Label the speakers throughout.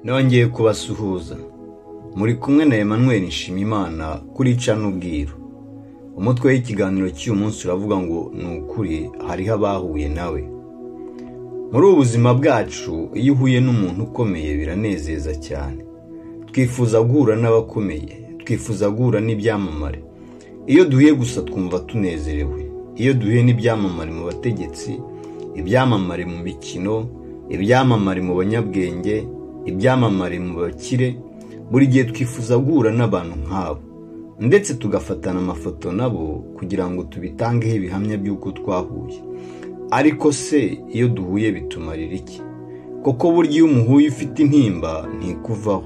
Speaker 1: Nongeye kubasuhuza. Muri kumwe na Emmanuel Nshimiyimana kuri Cana Ubwiru. Umutwe w'ikiganiro cy'uyu munsi uravuga ngo ni ukuri hariho abahuye nawe. Muri ubu buzima bwacu iyo uhuye n'umuntu ukomeye biranezeza cyane. Twifuza guhura n'abakomeye, twifuza guhura n'ibyamamare. Iyo duhuye gusa twumva tunezerewe. Iyo duhuye n'ibyamamare mu bategetsi, ibyamamare mu mikino, ibyamamare mu banyabwenge, ibyamamare mu bakire, buri gihe twifuza guhura n'abantu nk'abo, ndetse tugafatana amafoto nabo kugira ngo tubitangeho ibihamya by'uko twahuye. Ariko se iyo duhuye bitumarira iki? Koko burya iyo umuhuye ufite intimba ntikuvaho,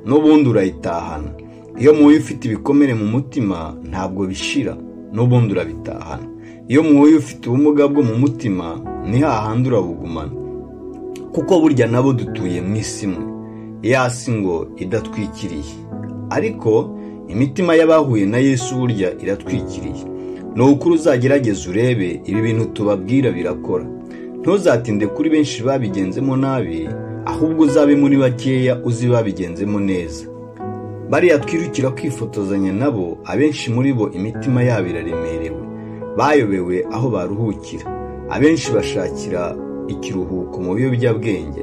Speaker 1: n'ubundi urayitahana. Iyo muhuye ufite ibikomere mu mutima ntabwo bishira, n'ubundi urabitahana. Iyo muhuye ufite ubumuga bwo mu mutima ni hahandi urabugumana, kuko burya nabo dutuye mu isi imwe, yasi ngo idatwikiriye. Ariko imitima y'abahuye na Yesu burya iratwikiriye. Ni ukuri uzagerageza urebe ibi bintu tubabwira birakora. Ntuzatinde kuri benshi babigenzemo nabi, ahubwo uzabe muri bakeya uzi babigenzemo neza. Bariya twirukira kwifotozanya nabo, abenshi muri bo imitima yabo iraremerewe, bayobewe aho baruhukira. Abenshi bashakira ikiruhuko mu biyobyabwenge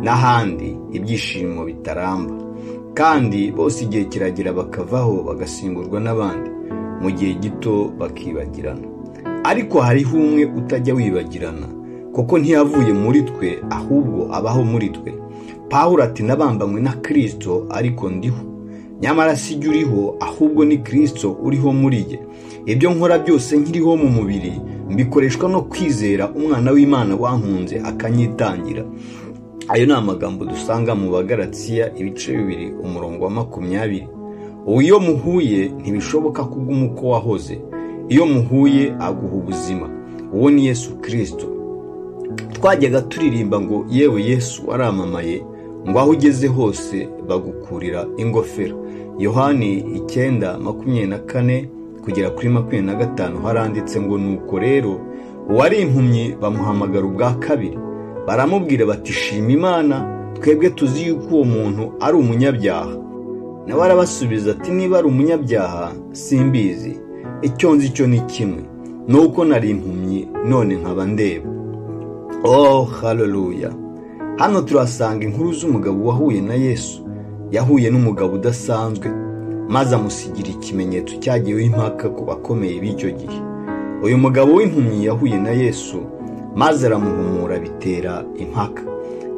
Speaker 1: n'ahandi ibyishimo bitaramba, kandi bose igihe kiragera bakavaho bagasimburwa n'abandi, mu gihe gito bakibagirana. Ariko hariho umwe utajya wibagirana, kuko ntiyavuye muri twe ahubwo abaho muri twe. Pawulo ati nabambanywe na Kristo ariko ndiho, nyamara si jye uriho ahubwo ni Kristo uriho muri jye. Ibyo nkora byose nkiriho mu mubiri mbikoreshwa no kwizera umwana w'Imana wankunze akanyitangira. Ayo ni amagambo dusanga mu Bagalatiya ibice 2 umurongo wa 20. Iyo muhuye ntibishoboka kuguma uko wahoze. Iyo muhuye aguha ubuzima. Uwo ni Yesu Kristo. Twajyaga turirimba ngo yewe Yesu waramamaye, ngo aho ugeze hose bagukurira ingofero. Yohani 9:24 kugera kuri 25 haranditse ngo nuko rero uwari impumyi bamuhamagara ubwa kabiri, baramubwira bati shima Imana, twebwe tuzi yuko uwo muntu ari umunyabyaha. Nawe arabasubiza ati niba ari umunyabyaha simbizi, icyo nzi cyo ni kimwe, nuko nari impumyi none nkaba ndeba. Oh haleluya! Hano turasanga inkuru z'umugabo wahuye na Yesu. Yahuye n'umugabo udasanzwe, maze amusigira ikimenyetso cyagiyeho impaka ku bakomeye b'icyo gihe. Uyu mugabo w'impumyi yahuye na Yesu, maze aramuhumura bitera impaka.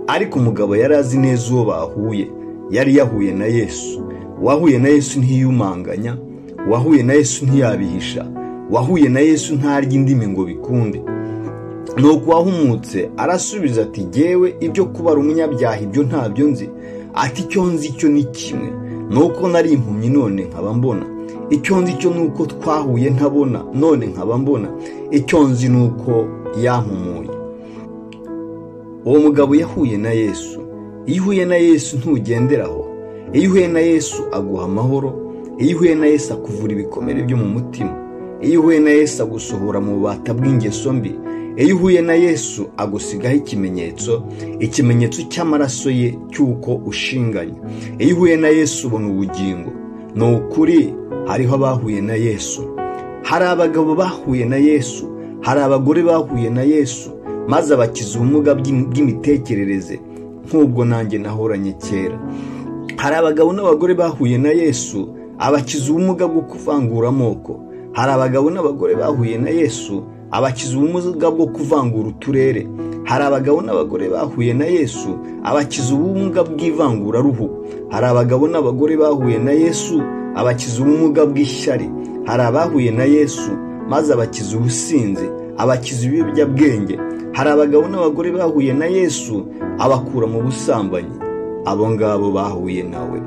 Speaker 1: Ariko umugabo yari azi neza uwo bahuye, yari yahuye na Yesu. Wahuye na Yesu ntiyumanganya, wahuye na Yesu ntiyabihisha, wahuye na Yesu ntarya indimi ngo bikunde. Nuko wahumutse arasubiza ati jyewe ibyo kuba ari umunyabyaha ibyo ntabyo nzi. Ati icyo nzi cyo ni kimwe, nuko nari impumyi none nkaba mbona. Icyo nzi cyo nuko twahuye ntabona none nkaba mbona. Icyo nzi nuko yampumuye. Uwo mugabo yahuye na Yesu. Iyo uhuye na Yesu ntugenderaho. Iyo uhuye na Yesu aguha amahoro. Iyo uhuye na Yesu akuvura ibikomere byo mu mutima. Iyo uhuye na Yesu agusohora mu bubata bw'ingeso mbi. Iyo uhuye na Yesu agusigaho ikimenyetso cy'amaraso ye cy'uko ushinganye. Iyo uhuye na Yesu ubona ubugingo. Ni ukuri hariho abahuye na Yesu. Hari abagabo bahuye na Yesu, hari abagore bahuye na Yesu, maze abakiza ubumuga bw'imitekerereze nk'ubwo nanjye nahoranye kera. Hari abagabo n'abagore bahuye na Yesu, abakiza ubumuga bwo kuvangura amoko. Hari abagabo n'abagore bahuye na Yesu, abakiza ubumuga bwo kuvangura uturere. Hari abagabo n'abagore bahuye na Yesu, abakiza ubumuga bw'ivangura ruhu. Hari abagabo n'abagore bahuye na Yesu, abakiza ubumuga bw'ishyari. Hari abahuye na Yesu, maze abakiza ubusinzi, abakiza ibiyobyabwenge. Hari abagabo n'abagore bahuye na Yesu, abakura mu busambanyi. Abo ngabo bahuye nawe.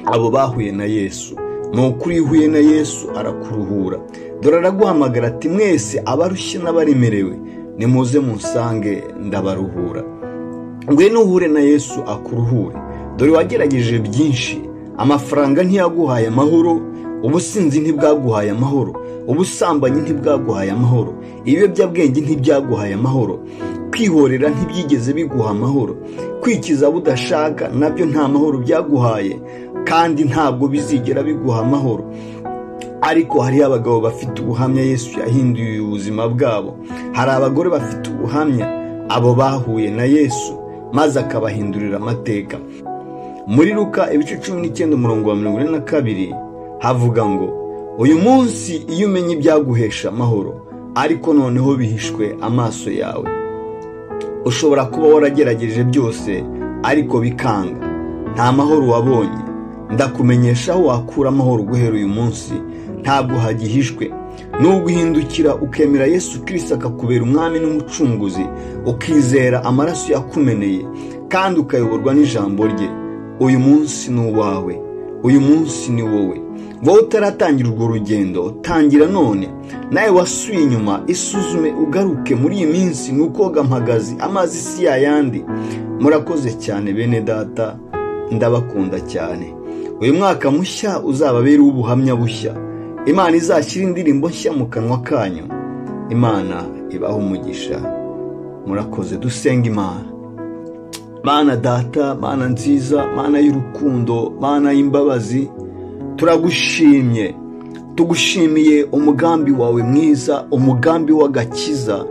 Speaker 1: Abo bahuye na Yesu. Ni ukuri uhuye na Yesu arakuruhura. Dore araguhamagara ati mwese abarushye n'abaremerewe nimuze munsange ndabaruhura. Ngwino uhure na Yesu akuruhure. Dore wagerageje byinshi, amafaranga ntiyaguhaye amahoro, ubusinzi ntibwaguhaye amahoro, ubusambanyi ntibwaguhaye amahoro, ibiyobyabwenge ntibyaguhaye amahoro. kwihorera ntibyigeze biguha amahoro, kwikiza budashaka nabyo nta mahoro byaguhaye, kandi ntabwo bizigera biguha amahoro. Ariko hariho abagabo bafite ubuhamya Yesu yahinduye ubuzima bwabo. Hari abagore bafite ubuhamya, abo bahuye na Yesu maze akabahindurira amateka. Muri Luka ibice 19:42 havuga ngo, uyu munsi iyo umenye ibyaguhesha amahoro, ariko noneho bihishwe amaso yawe. Ushobora kuba waragerageje byose ariko bikanga, nta mahoro wabonye. Ndakumenyesha aho wakura amahoro guhera uyu munsi, ntabwo hagihishwe. Nubwo uhindukira ukemera Yesu Kristo akakubera umwami n'umucunguzi, ukizera amaraso yakumeneye kandi ukayoborwa n'ijambo rye, uyu munsi ni uwawe, uyu munsi ni wowe. Wowe utaratangira urwo rugendo, tangira none. Nawe wasuye inyuma, isuzume ugaruke muri iyi minsi, nukoga mpagazi, amazi si yayandi. Murakoze cyane bene data, ndabakunda cyane. Uyu mwaka mushya uzababera ubuhamya bushya. Imana izashyira indirimbo nshya mu kanwa kanyu. Imana ibaho umugisha. Murakoze. Dusenga Imana. Mana data, Mana nziza, Mana y'urukundo, Mana y'imbabazi, turagushimye. Tugushimiye umugambi wawe mwiza, umugambi w'agakiza,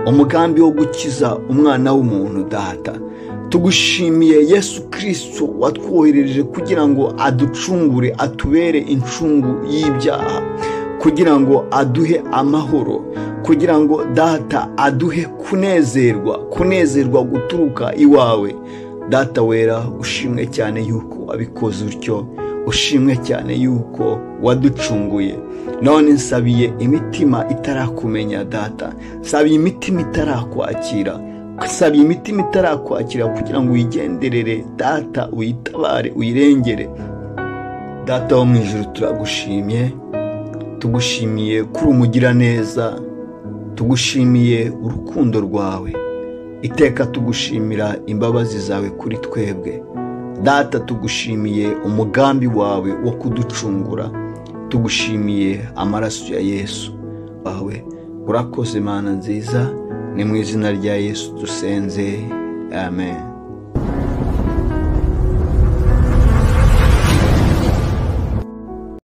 Speaker 1: umugambi wo gukiza umwana w'umuntu data. Tugushimiye Yesu Kristo watwohereje kugira ngo aducungure, atubere incungu y'ibyaha, kugira ngo aduhe amahoro, kugira ngo data aduhe kunezerwa guturuka iwawe. Data wera, ushimwe cyane yuko wabikoze utyo, ushimwe cyane yuko waducunguye. None nsabiye imitima itarakumenya data, nsabiye imitima itarakwakira, nsabiye imitima itarakwakira kugira ngo uyigenderere data, uyitabare, uyirengere. Data wo mu ijuru, turagushimye, tugushimiye kuri umugira neza, tugushimiye urukundo rwawe. Iteka tugushimira imbabazi zawe kuri twebwe. Data, tugushimiye umugambi wawe wo kuducungura, tugushimiye amaraso ya Yesu wawe. Urakoze Mana nziza, ni mu izina rya Yesu dusenze, amen.